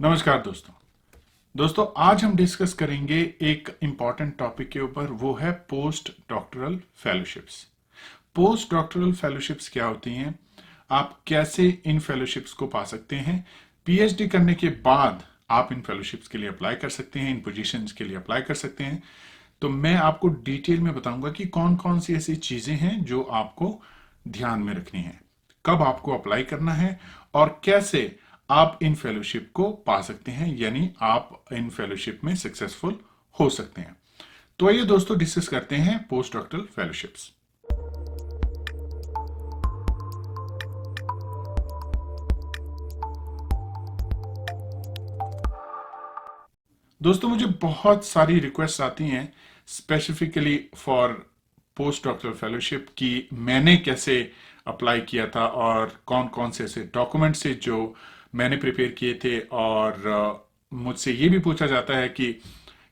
नमस्कार दोस्तों आज हम डिस्कस करेंगे एक इम्पॉर्टेंट टॉपिक के ऊपर। वो है post doctoral fellowships. Post doctoral fellowships क्या होती हैं, आप कैसे इन फेलोशिप्स को पा सकते हैं। पीएचडी करने के बाद आप इन फेलोशिप्स के लिए अप्लाई कर सकते हैं, इन पोजीशंस के लिए अप्लाई कर सकते हैं। तो मैं आपको डिटेल में बताऊंगा कि कौन कौन सी ऐसी चीजें हैं जो आपको ध्यान में रखनी है, कब आपको अप्लाई करना है और कैसे आप इन फेलोशिप को पा सकते हैं, यानी आप इन फेलोशिप में सक्सेसफुल हो सकते हैं। तो आइए दोस्तों डिस्कस करते हैं पोस्ट डॉक्टरल फेलोशिप्स। दोस्तों मुझे बहुत सारी रिक्वेस्ट आती हैं specifically for post doctoral fellowship कि मैंने कैसे अप्लाई किया था और कौन कौन से ऐसे डॉक्यूमेंट से जो मैंने प्रिपेयर किए थे। और मुझसे ये भी पूछा जाता है कि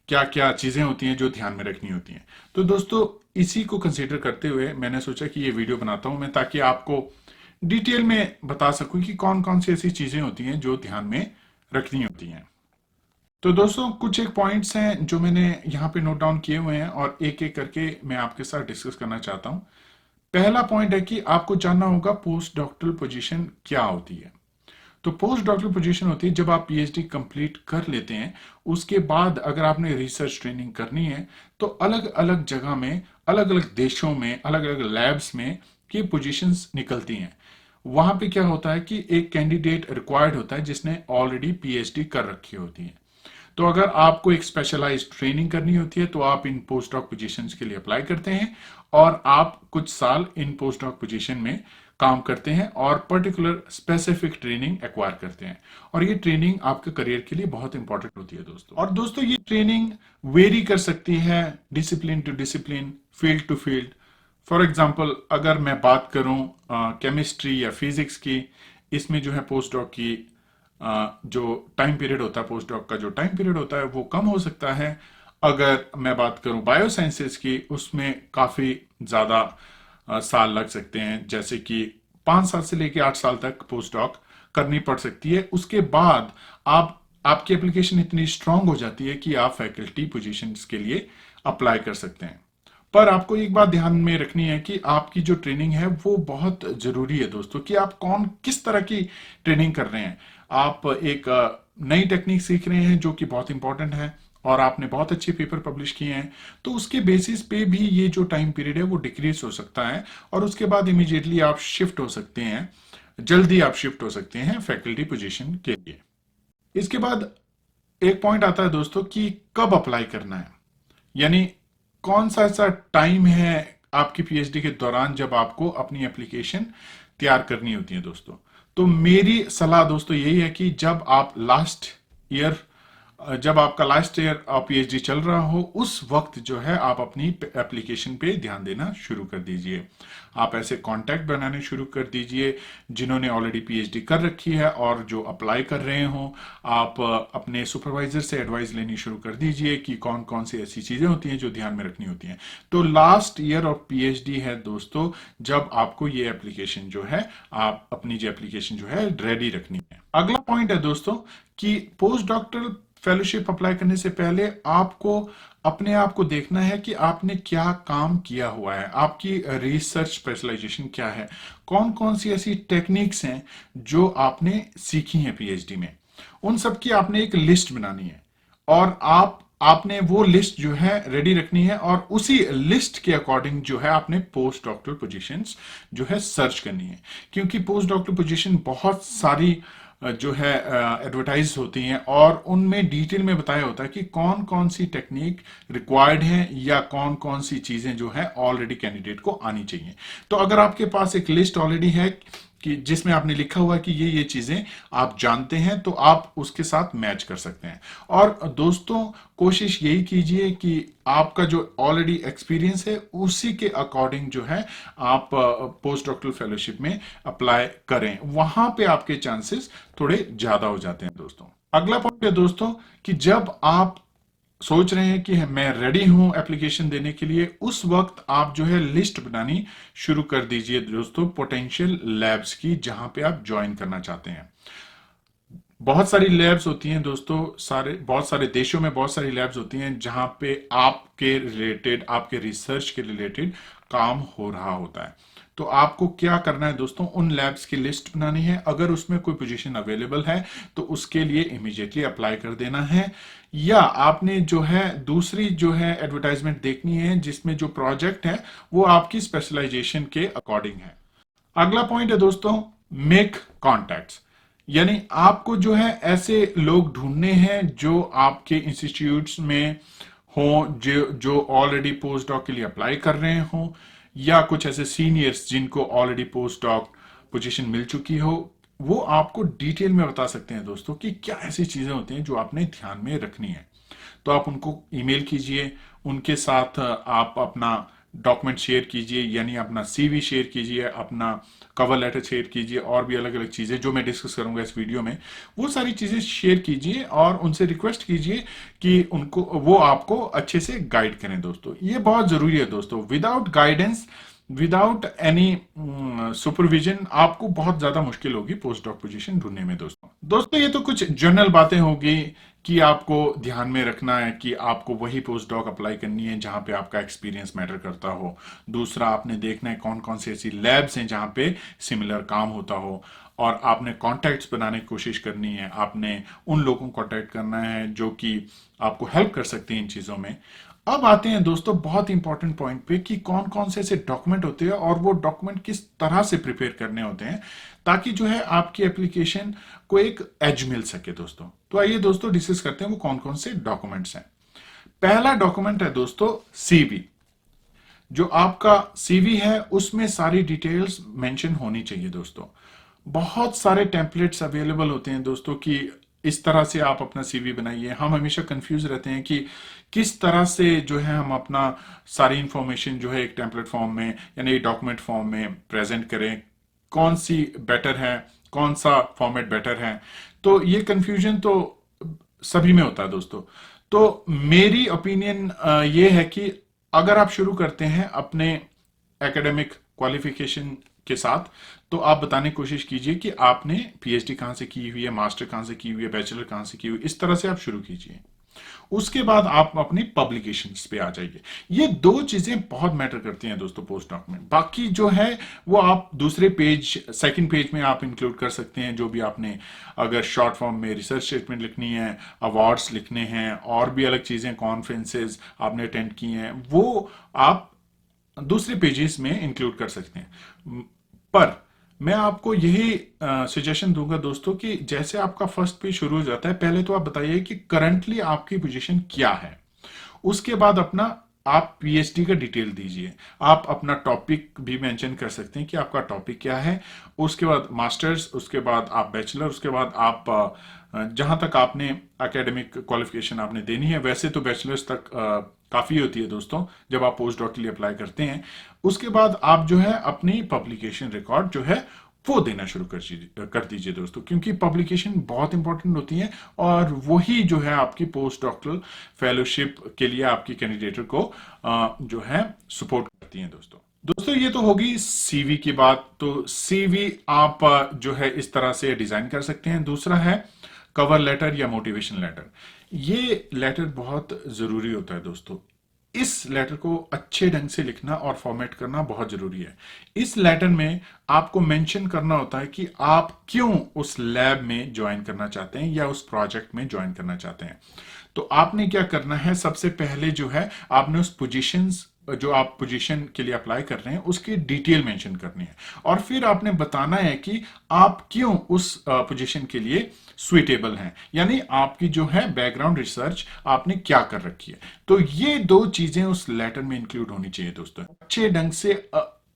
क्या क्या चीज़ें होती हैं जो ध्यान में रखनी होती हैं। तो दोस्तों इसी को कंसीडर करते हुए मैंने सोचा कि ये वीडियो बनाता हूं मैं, ताकि आपको डिटेल में बता सकूं कि कौन कौन सी ऐसी चीज़ें होती हैं जो ध्यान में रखनी होती हैं। तो दोस्तों कुछ एक पॉइंट्स हैं जो मैंने यहाँ पे नोट डाउन किए हुए हैं और एक एक करके मैं आपके साथ डिस्कस करना चाहता हूँ। पहला पॉइंट है कि आपको जानना होगा पोस्ट डॉक्टरल पोजीशन क्या होती है। तो पोस्ट डॉक्टरल पोजीशन होती है जब आप पीएचडी कंप्लीट कर लेते हैं, उसके बाद अगर आपने रिसर्च ट्रेनिंग करनी है तो अलग अलग जगह में, अलग अलग देशों में, अलग अलग लैब्स में ये पोजीशंस निकलती हैं। वहां पे क्या होता है कि एक कैंडिडेट रिक्वायर्ड होता है जिसने ऑलरेडी पीएचडी कर रखी होती है। तो अगर आपको एक स्पेशलाइज्ड ट्रेनिंग करनी होती है तो आप इन पोस्ट डॉक पोजीशंस के लिए अप्लाई करते हैं और आप कुछ साल इन पोस्ट डॉक पोजीशन में काम करते हैं और पर्टिकुलर स्पेसिफिक ट्रेनिंग एक्वायर करते हैं। और ये ट्रेनिंग आपके करियर के लिए बहुत इंपॉर्टेंट होती है दोस्तों। और दोस्तों ये ट्रेनिंग वेरी कर सकती है discipline to discipline, field to field. For example अगर मैं बात करूं केमिस्ट्री या फिजिक्स की, इसमें जो है पोस्ट डॉक की जो टाइम पीरियड होता है, पोस्ट डॉक का जो टाइम पीरियड होता है वो कम हो सकता है। अगर मैं बात करूं बायो साइंसेस की, उसमें काफ़ी ज़्यादा साल लग सकते हैं, जैसे कि 5 साल से लेकर 8 साल तक पोस्ट डॉक करनी पड़ सकती है। उसके बाद आपकी एप्लीकेशन इतनी स्ट्रांग हो जाती है कि आप फैकल्टी पोजीशंस के लिए अप्लाई कर सकते हैं। पर आपको एक बात ध्यान में रखनी है कि आपकी जो ट्रेनिंग है वो बहुत जरूरी है दोस्तों, कि आप किस तरह की ट्रेनिंग कर रहे हैं। आप एक नई टेक्निक सीख रहे हैं जो कि बहुत इंपॉर्टेंट है और आपने बहुत अच्छे पेपर पब्लिश किए हैं, तो उसके बेसिस पे भी ये जो टाइम पीरियड है वो डिक्रीज हो सकता है और उसके बाद इमीडिएटली आप शिफ्ट हो सकते हैं, जल्दी आप शिफ्ट हो सकते हैं फैकल्टी पोजीशन के लिए। इसके बाद एक पॉइंट आता है दोस्तों कि कब अप्लाई करना है, यानी कौन सा ऐसा टाइम है आपकी पीएचडी के दौरान जब आपको अपनी एप्लीकेशन तैयार करनी होती है दोस्तों। तो मेरी सलाह दोस्तों यही है कि जब आपका लास्ट ईयर पीएचडी चल रहा हो, उस वक्त जो है आप अपनी एप्लीकेशन पे ध्यान देना शुरू कर दीजिए। आप ऐसे कांटेक्ट बनाने शुरू कर दीजिए जिन्होंने ऑलरेडी पीएचडी कर रखी है और जो अप्लाई कर रहे हो। आप अपने सुपरवाइजर से एडवाइस लेनी शुरू कर दीजिए कि कौन कौन सी ऐसी चीजें होती हैं जो ध्यान में रखनी होती हैं। तो लास्ट ईयर ऑफ पीएचडी है दोस्तों जब आपको ये एप्लीकेशन जो है, आप अपनी जो एप्लीकेशन जो है रेडी रखनी है। अगला पॉइंट है दोस्तों कि पोस्ट डॉक्टरल फेलोशिप अप्लाई करने से पहले आपको अपने आप को देखना है कि आपने क्या काम किया हुआ है, आपकी रिसर्च स्पेशलाइजेशन क्या है, कौन कौन सी ऐसी टेक्निक्स हैं जो आपने सीखी हैं पीएचडी में। उन सब की आपने एक लिस्ट बनानी है और आपने वो लिस्ट जो है रेडी रखनी है और उसी लिस्ट के अकॉर्डिंग जो है आपने पोस्ट डॉक्टरल पोजीशंस जो है सर्च करनी है। क्योंकि पोस्ट डॉक्टरल पोजीशन बहुत सारी जो है एडवर्टाइज होती हैं और उनमें डिटेल में बताया होता है कि कौन कौन सी टेक्निक रिक्वायर्ड है या कौन कौन सी चीजें जो है ऑलरेडी कैंडिडेट को आनी चाहिए। तो अगर आपके पास एक लिस्ट ऑलरेडी है कि जिसमें आपने लिखा हुआ कि ये चीजें आप जानते हैं, तो आप उसके साथ मैच कर सकते हैं। और दोस्तों कोशिश यही कीजिए कि आपका जो ऑलरेडी एक्सपीरियंस है उसी के अकॉर्डिंग जो है आप पोस्ट डॉक्टरल फेलोशिप में अप्लाई करें, वहां पे आपके चांसेस थोड़े ज्यादा हो जाते हैं दोस्तों। अगला पॉइंट है दोस्तों कि जब आप सोच रहे हैं कि मैं रेडी हूं एप्लीकेशन देने के लिए, उस वक्त आप जो है लिस्ट बनानी शुरू कर दीजिए दोस्तों पोटेंशियल लैब्स की जहां पे आप ज्वाइन करना चाहते हैं। बहुत सारी लैब्स होती हैं दोस्तों, बहुत सारे देशों में बहुत सारी लैब्स होती हैं जहां पे आपके रिलेटेड, आपके रिसर्च के रिलेटेड काम हो रहा होता है। तो आपको क्या करना है दोस्तों, उन लैब्स की लिस्ट बनानी है। अगर उसमें कोई पोजीशन अवेलेबल है तो उसके लिए इमीडिएटली अप्लाई कर देना है, या आपने जो है दूसरी जो है एडवर्टाइजमेंट देखनी है जिसमें जो प्रोजेक्ट है वो आपकी स्पेशलाइजेशन के अकॉर्डिंग है। अगला पॉइंट है दोस्तों, मेक कॉन्टैक्ट्स। यानी आपको जो है ऐसे लोग ढूंढने हैं जो आपके इंस्टीट्यूट्स में हो, जो जो ऑलरेडी पोस्ट डॉक के लिए अप्लाई कर रहे हो, या कुछ ऐसे सीनियर्स जिनको ऑलरेडी पोस्ट डॉक पोजीशन मिल चुकी हो। वो आपको डिटेल में बता सकते हैं दोस्तों कि क्या ऐसी चीजें होती हैं जो आपने ध्यान में रखनी है। तो आप उनको ईमेल कीजिए, उनके साथ आप अपना डॉक्यूमेंट शेयर कीजिए, यानी अपना सीवी शेयर कीजिए, अपना कवर लेटर शेयर कीजिए, और भी अलग अलग चीजें जो मैं डिस्कस करूंगा इस वीडियो में, वो सारी चीजें शेयर कीजिए और उनसे रिक्वेस्ट कीजिए कि उनको वो आपको अच्छे से गाइड करें दोस्तों। ये बहुत जरूरी है दोस्तों। Without guidance, without any supervision आपको बहुत ज्यादा मुश्किल होगी पोस्ट डॉक पोजीशन ढूंढने में दोस्तों। दोस्तों ये तो कुछ जनरल बातें होगी कि आपको ध्यान में रखना है कि आपको वही पोस्ट डॉक अप्लाई करनी है जहां पे आपका एक्सपीरियंस मैटर करता हो। दूसरा, आपने देखना है कौन कौन सी ऐसी लैब्स हैं जहां पे सिमिलर काम होता हो, और आपने कॉन्टैक्ट्स बनाने की कोशिश करनी है। आपने उन लोगों को कॉन्टैक्ट करना है जो कि आपको हेल्प कर सकते हैं इन चीजों में। अब आते हैं दोस्तों बहुत इंपॉर्टेंट पॉइंट पे कि कौन कौन से ऐसे डॉक्यूमेंट होते हैं और वो डॉक्यूमेंट किस तरह से प्रिपेयर करने होते हैं ताकि जो है आपकी एप्लीकेशन को एक एज मिल सके दोस्तों। तो आइए दोस्तों डिस्कस करते हैं वो कौन कौन से डॉक्यूमेंट्स हैं। पहला डॉक्यूमेंट है दोस्तों सीवी। जो आपका सीवी है उसमें सारी डिटेल्स मेंशन होनी चाहिए दोस्तों। बहुत सारे टेम्पलेट्स अवेलेबल होते हैं दोस्तों कि इस तरह से आप अपना सीवी बनाइए। हम हमेशा कंफ्यूज रहते हैं कि किस तरह से जो है हम अपना सारी इंफॉर्मेशन जो है एक टेम्पलेट फॉर्म में यानी डॉक्यूमेंट फॉर्म में प्रेजेंट करें, कौन सी बेटर है, कौन सा फॉर्मेट बेटर है। तो ये कंफ्यूजन तो सभी में होता है दोस्तों। तो मेरी ओपिनियन ये है कि अगर आप शुरू करते हैं अपने एकेडमिक क्वालिफिकेशन के साथ, तो आप बताने की कोशिश कीजिए कि आपने पीएचडी कहां से की हुई है, मास्टर कहां से की हुई है, बैचलर कहां से की हुई है। इस तरह से आप शुरू कीजिए। उसके बाद आप अपनी पब्लिकेशंस पे आ जाइए। ये दो चीजें बहुत मैटर करती हैं दोस्तों पोस्ट डॉक में। बाकी जो है वो आप दूसरे पेज, सेकंड पेज में आप इंक्लूड कर सकते हैं जो भी आपने, अगर शॉर्ट फॉर्म में रिसर्च स्टेटमेंट लिखनी है, अवार्ड्स लिखने हैं, और भी अलग चीजें, कॉन्फ्रेंसेज आपने अटेंड की हैं, वो आप दूसरे पेजेस में इंक्लूड कर सकते हैं। पर मैं आपको यही सजेशन दूंगा दोस्तों कि जैसे आपका फर्स्ट पेज शुरू हो जाता है, पहले तो आप बताइए कि करंटली आपकी पोजीशन क्या है। उसके बाद अपना आप पीएचडी का डिटेल दीजिए। आप अपना टॉपिक भी मेंशन कर सकते हैं कि आपका टॉपिक क्या है। उसके बाद मास्टर्स, उसके बाद आप बैचलर, उसके बाद आप जहां तक आपने एकेडमिक क्वालिफिकेशन आपने देनी है। वैसे तो बैचलर्स तक काफी होती है दोस्तों जब आप पोस्ट डॉक के लिए अप्लाई करते हैं। उसके बाद आप जो है अपनी पब्लिकेशन रिकॉर्ड जो है वो देना शुरू कर दीजिए दोस्तों, क्योंकि पब्लिकेशन बहुत इंपॉर्टेंट होती है और वही जो है आपकी पोस्ट डॉक्टरल फेलोशिप के लिए आपकी कैंडिडेटर को जो है सपोर्ट करती हैं दोस्तों। दोस्तों ये तो होगी सीवी की बात। तो सीवी आप जो है इस तरह से डिजाइन कर सकते हैं। दूसरा है कवर लेटर या मोटिवेशन लेटर। ये लेटर बहुत जरूरी होता है दोस्तों। इस लेटर को अच्छे ढंग से लिखना और फॉर्मेट करना बहुत जरूरी है। इस लेटर में आपको मेंशन करना होता है कि आप क्यों उस लैब में ज्वाइन करना चाहते हैं या उस प्रोजेक्ट में ज्वाइन करना चाहते हैं। तो आपने क्या करना है, सबसे पहले जो है आपने उस पोजीशंस, जो आप पोजीशन के लिए अप्लाई कर रहे हैं, उसकी डिटेल मेंशन करनी है, और फिर आपने बताना है कि आप क्यों उस पोजीशन के लिए सुइटेबल हैं, यानी आपकी जो है बैकग्राउंड रिसर्च आपने क्या कर रखी है। तो ये दो चीजें उस लेटर में इंक्लूड होनी चाहिए दोस्तों। अच्छे ढंग से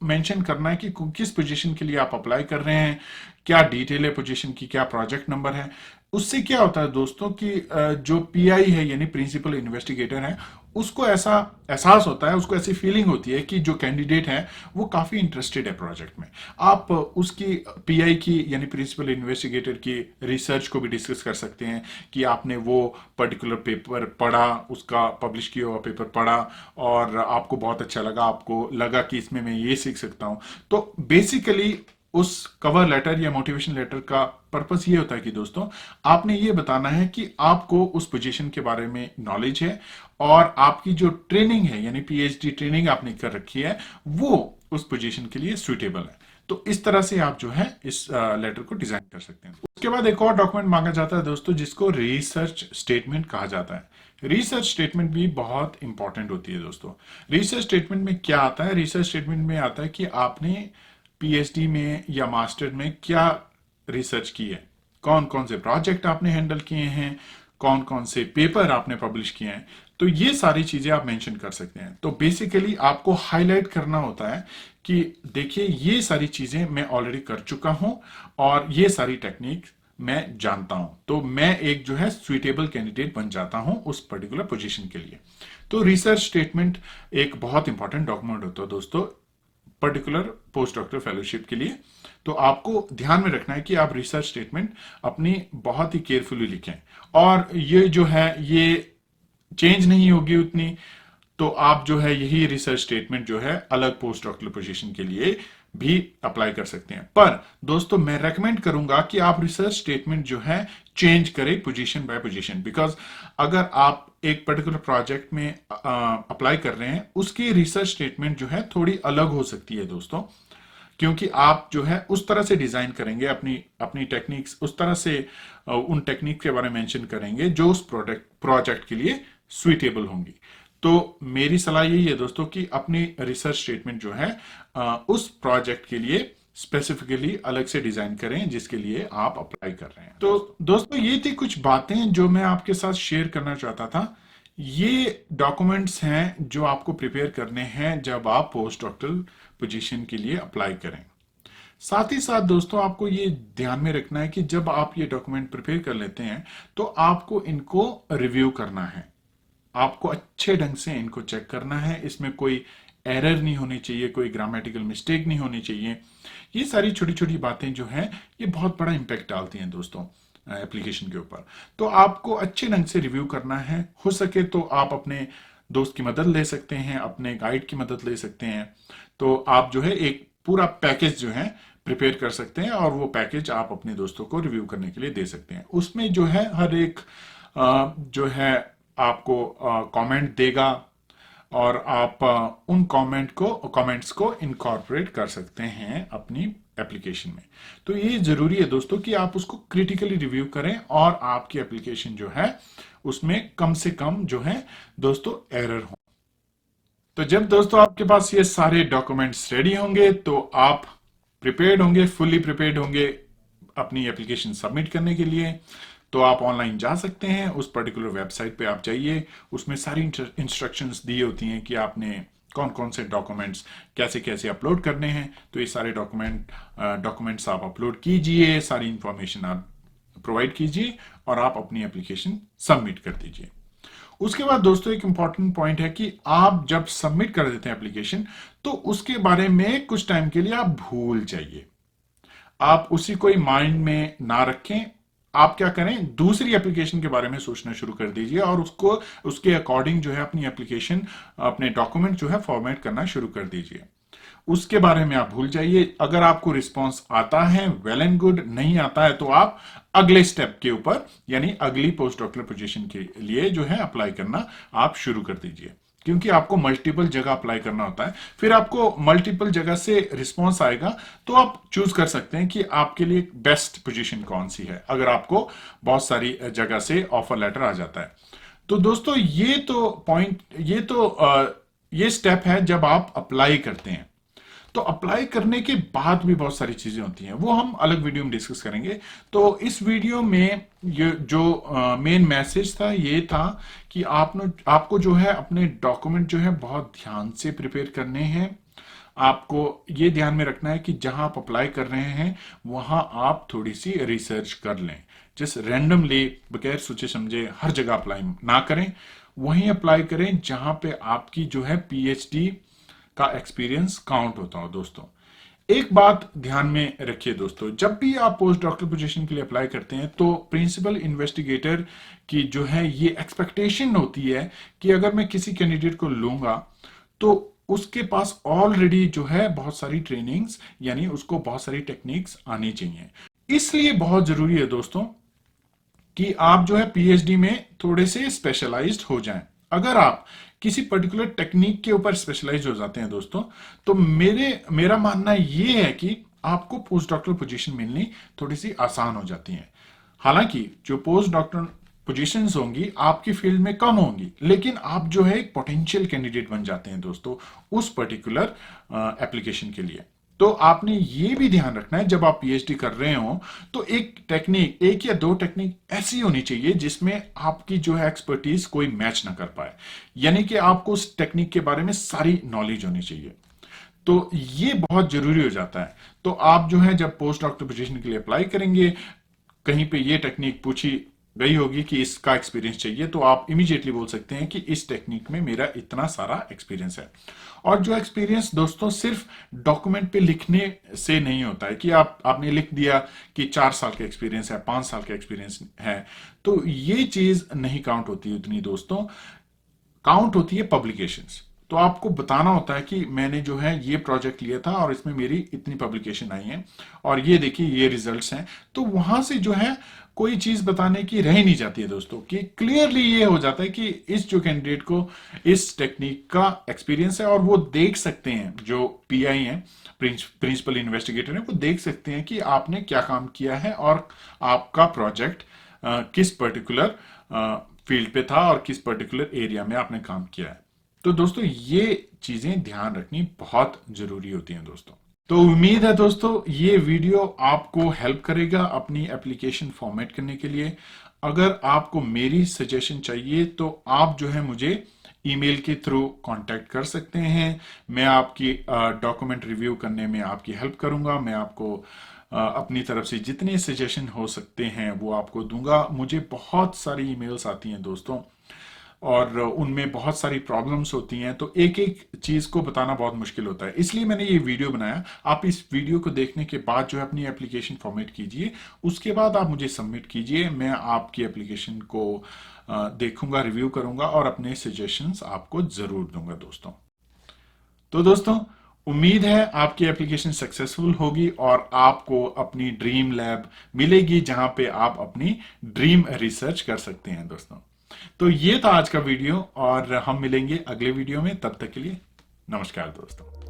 मेंशन करना है कि किस पोजीशन के लिए आप अप्लाई कर रहे हैं, क्या डिटेल है पोजीशन की, क्या प्रोजेक्ट नंबर है। उससे क्या होता है दोस्तों कि जो पीआई है यानी प्रिंसिपल इन्वेस्टिगेटर है, उसको ऐसा एहसास होता है, उसको ऐसी फीलिंग होती है कि जो कैंडिडेट है वो काफी इंटरेस्टेड है प्रोजेक्ट में। आप उसकी पीआई की यानी प्रिंसिपल इन्वेस्टिगेटर की रिसर्च को भी डिस्कस कर सकते हैं कि आपने वो पर्टिकुलर पेपर पढ़ा, उसका पब्लिश किया हुआ पेपर पढ़ा और आपको बहुत अच्छा लगा, आपको लगा कि इसमें मैं ये सीख सकता हूं। तो बेसिकली उस कवर लेटर या मोटिवेशन लेटर का पर्पस ये होता है कि दोस्तों आपने ये बताना है कि आपको उस पोजीशन के बारे में नॉलेज है और आपकी जो ट्रेनिंग है यानी पीएचडी ट्रेनिंग आपने कर रखी है वो उस पोजीशन के लिए सुइटेबल है। तो इस तरह से आप जो है इस लेटर को डिजाइन कर सकते हैं। उसके बाद एक और डॉक्यूमेंट मांगा जाता है दोस्तों जिसको रिसर्च स्टेटमेंट कहा जाता है। रिसर्च स्टेटमेंट भी बहुत इंपॉर्टेंट होती है दोस्तों। रिसर्च स्टेटमेंट में क्या आता है? रिसर्च स्टेटमेंट में आता है कि आपने पीएचडी में या मास्टर में क्या रिसर्च की है, कौन कौन से प्रोजेक्ट आपने हैंडल किए हैं, कौन कौन से पेपर आपने पब्लिश किए हैं, तो ये सारी चीजें आप मेंशन कर सकते हैं। तो बेसिकली आपको हाईलाइट करना होता है कि देखिए ये सारी चीजें मैं ऑलरेडी कर चुका हूं और ये सारी टेक्निक मैं जानता हूं, तो मैं एक जो है सुइटेबल कैंडिडेट बन जाता हूं उस पर्टिकुलर पोजीशन के लिए। तो रिसर्च स्टेटमेंट एक बहुत इंपॉर्टेंट डॉक्यूमेंट होता है दोस्तों पर्टिकुलर पोस्ट डॉक्टर फेलोशिप के लिए। तो आपको ध्यान में रखना है कि आप रिसर्च स्टेटमेंट अपनी बहुत ही केयरफुली लिखें और ये जो है ये चेंज नहीं होगी उतनी, तो आप जो है यही रिसर्च स्टेटमेंट जो है अलग पोस्ट डॉक्टरल पोजीशन के लिए भी अप्लाई कर सकते हैं। पर दोस्तों मैं रेकमेंड करूंगा कि आप रिसर्च स्टेटमेंट जो है चेंज करें पोजीशन बाय पोजीशन, बिकॉज अगर आप एक पर्टिकुलर प्रोजेक्ट में अप्लाई कर रहे हैं उसकी रिसर्च स्टेटमेंट जो है थोड़ी अलग हो सकती है दोस्तों, क्योंकि आप जो है उस तरह से डिजाइन करेंगे अपनी अपनी टेक्निक्स, उस तरह से उन टेक्निक के बारे में मेंशन करेंगे जो उस प्रोजेक्ट के लिए सुइटेबल होंगी। तो मेरी सलाह यही है दोस्तों कि अपनी रिसर्च स्टेटमेंट जो है उस प्रोजेक्ट के लिए स्पेसिफिकली अलग से डिजाइन करें जिसके लिए आप अप्लाई कर रहे हैं। तो दोस्तों ये थी कुछ बातें जो मैं आपके साथ शेयर करना चाहता था। ये डॉक्यूमेंट्स हैं जो आपको प्रिपेयर करने हैं जब आप पोस्ट डॉक्टरल पोजीशन के लिए अप्लाई करें। साथ ही साथ दोस्तों आपको ये ध्यान में रखना है कि जब आप ये डॉक्यूमेंट प्रिपेयर कर लेते हैं तो आपको इनको रिव्यू करना है, आपको अच्छे ढंग से इनको चेक करना है, इसमें कोई एरर नहीं होनी चाहिए, कोई ग्रामेटिकल मिस्टेक नहीं होनी चाहिए। ये सारी छोटी छोटी बातें जो हैं ये बहुत बड़ा इंपैक्ट डालती हैं दोस्तों एप्लीकेशन के ऊपर। तो आपको अच्छे ढंग से रिव्यू करना है। हो सके तो आप अपने दोस्त की मदद ले सकते हैं, अपने गाइड की मदद ले सकते हैं। तो आप जो है एक पूरा पैकेज जो है प्रिपेयर कर सकते हैं और वो पैकेज आप अपने दोस्तों को रिव्यू करने के लिए दे सकते हैं। उसमें जो है हर एक जो है आपको कमेंट देगा और आप उन कमेंट्स को इनकॉर्पोरेट कर सकते हैं अपनी एप्लीकेशन में। तो ये जरूरी है दोस्तों कि आप उसको क्रिटिकली रिव्यू करें और आपकी एप्लीकेशन जो है उसमें कम से कम जो है दोस्तों एरर हो। तो जब दोस्तों आपके पास ये सारे डॉक्यूमेंट्स रेडी होंगे तो आप प्रिपेयर्ड होंगे, फुल्ली प्रिपेयर्ड होंगे अपनी एप्लीकेशन सबमिट करने के लिए। तो आप ऑनलाइन जा सकते हैं, उस पर्टिकुलर वेबसाइट पे आप जाइए, उसमें सारी इंस्ट्रक्शंस दी होती हैं कि आपने कौन कौन से डॉक्यूमेंट्स कैसे कैसे अपलोड करने हैं। तो ये सारे डॉक्यूमेंट्स आप अपलोड कीजिए, सारी इंफॉर्मेशन आप प्रोवाइड कीजिए और आप अपनी एप्लीकेशन सबमिट कर दीजिए। उसके बाद दोस्तों एक इंपॉर्टेंट पॉइंट है कि आप जब सबमिट कर देते हैं एप्लीकेशन तो उसके बारे में कुछ टाइम के लिए आप भूल जाइए, आप उसी को माइंड में ना रखें। आप क्या करें, दूसरी एप्लीकेशन के बारे में सोचना शुरू कर दीजिए और उसको उसके अकॉर्डिंग जो है अपनी एप्लीकेशन, अपने डॉक्यूमेंट जो है फॉर्मेट करना शुरू कर दीजिए। उसके बारे में आप भूल जाइए। अगर आपको रिस्पॉन्स आता है वेल एंड गुड, नहीं आता है तो आप अगले स्टेप के ऊपर यानी अगली पोस्ट डॉक्टरल पोजीशन के लिए जो है अप्लाई करना आप शुरू कर दीजिए, क्योंकि आपको मल्टीपल जगह अप्लाई करना होता है। फिर आपको मल्टीपल जगह से रिस्पॉन्स आएगा तो आप चूज कर सकते हैं कि आपके लिए बेस्ट पोजीशन कौन सी है, अगर आपको बहुत सारी जगह से ऑफर लेटर आ जाता है। तो दोस्तों ये स्टेप है जब आप अप्लाई करते हैं। तो अप्लाई करने के बाद भी बहुत सारी चीजें होती हैं, वो हम अलग वीडियो में डिस्कस करेंगे। तो इस वीडियो में ये जो मेन मैसेज था ये था कि आपको जो है अपने डॉक्यूमेंट जो है बहुत ध्यान से प्रिपेयर करने हैं। आपको ये ध्यान में रखना है कि जहां आप अप्लाई कर रहे हैं वहां आप थोड़ी सी रिसर्च कर लें। जस्ट रैंडमली बगैर सोचे समझे हर जगह अप्लाई ना करें, वहीं अप्लाई करें जहां पे आपकी जो है पीएचडी का एक्सपीरियंस काउंट होता हो। दोस्तों एक बात ध्यान में रखिए दोस्तों, जब भी आप पोस्ट डॉक्टरल पोजीशन के लिए अप्लाई करते हैं तो प्रिंसिपल इन्वेस्टिगेटर की जो है ये एक्सपेक्टेशन होती है कि अगर मैं किसी कैंडिडेट को लूंगा तो उसके पास ऑलरेडी जो है बहुत सारी ट्रेनिंग्स, यानी उसको बहुत सारी टेक्निक्स आनी चाहिए। इसलिए बहुत जरूरी है दोस्तों कि आप जो है पीएचडी में थोड़े से स्पेशलाइज्ड हो जाएं। अगर आप किसी पर्टिकुलर टेक्निक के ऊपर स्पेशलाइज हो जाते हैं दोस्तों, तो मेरा मानना ये है कि आपको पोस्ट डॉक्टरल पोजीशन मिलनी थोड़ी सी आसान हो जाती है। हालांकि जो पोस्ट डॉक्टरल पोजीशंस होंगी आपकी फील्ड में कम होंगी, लेकिन आप जो है एक पोटेंशियल कैंडिडेट बन जाते हैं दोस्तों उस पर्टिकुलर एप्लीकेशन के लिए। तो आपने ये भी ध्यान रखना है जब आप पीएचडी कर रहे हो, तो एक टेक्निक, एक या दो टेक्निक ऐसी होनी चाहिए जिसमें आपकी जो है एक्सपर्टीज कोई मैच ना कर पाए, यानी कि आपको उस टेक्निक के बारे में सारी नॉलेज होनी चाहिए। तो ये बहुत जरूरी हो जाता है। तो आप जो है जब पोस्ट डॉक्टर पोजीशन के लिए अप्लाई करेंगे, कहीं पे ये टेक्निक पूछी गई होगी कि इसका एक्सपीरियंस चाहिए, तो आप इमीडिएटली बोल सकते हैं कि इस टेक्निक में मेरा इतना सारा एक्सपीरियंस है। और जो एक्सपीरियंस दोस्तों सिर्फ डॉक्यूमेंट पे लिखने से नहीं होता है कि आपने लिख दिया कि 4 साल का एक्सपीरियंस है, 5 साल का एक्सपीरियंस है, तो ये चीज नहीं काउंट होती उतनी दोस्तों। काउंट होती है पब्लिकेशंस। तो आपको बताना होता है कि मैंने जो है ये प्रोजेक्ट लिया था और इसमें मेरी इतनी पब्लिकेशन आई है और ये देखिए ये रिजल्ट्स हैं। तो वहां से जो है कोई चीज बताने की रह नहीं जाती है दोस्तों, कि क्लियरली ये हो जाता है कि इस जो कैंडिडेट को इस टेक्निक का एक्सपीरियंस है, और वो देख सकते हैं जो पीआई हैं, प्रिंसिपल इन्वेस्टिगेटर है, वो देख सकते हैं कि आपने क्या काम किया है और आपका प्रोजेक्ट किस पर्टिकुलर फील्ड पे था और किस पर्टिकुलर एरिया में आपने काम किया है। तो दोस्तों ये चीजें ध्यान रखनी बहुत जरूरी होती हैं दोस्तों। तो उम्मीद है दोस्तों ये वीडियो आपको हेल्प करेगा अपनी एप्लीकेशन फॉर्मेट करने के लिए। अगर आपको मेरी सजेशन चाहिए तो आप जो है मुझे ईमेल के थ्रू कांटेक्ट कर सकते हैं। मैं आपकी डॉक्यूमेंट रिव्यू करने में आपकी हेल्प करूंगा। मैं आपको अपनी तरफ से जितने सजेशन हो सकते हैं वो आपको दूंगा। मुझे बहुत सारी ईमेल्स आती हैं दोस्तों और उनमें बहुत सारी प्रॉब्लम्स होती हैं, तो एक एक चीज को बताना बहुत मुश्किल होता है, इसलिए मैंने ये वीडियो बनाया। आप इस वीडियो को देखने के बाद जो है अपनी एप्लीकेशन फॉर्मेट कीजिए, उसके बाद आप मुझे सबमिट कीजिए। मैं आपकी एप्लीकेशन को देखूंगा, रिव्यू करूंगा और अपने सजेशंस आपको जरूर दूंगा दोस्तों। तो दोस्तों उम्मीद है आपकी एप्लीकेशन सक्सेसफुल होगी और आपको अपनी ड्रीम लैब मिलेगी जहां पे आप अपनी ड्रीम रिसर्च कर सकते हैं दोस्तों। तो ये था आज का वीडियो और हम मिलेंगे अगले वीडियो में। तब तक के लिए नमस्कार दोस्तों।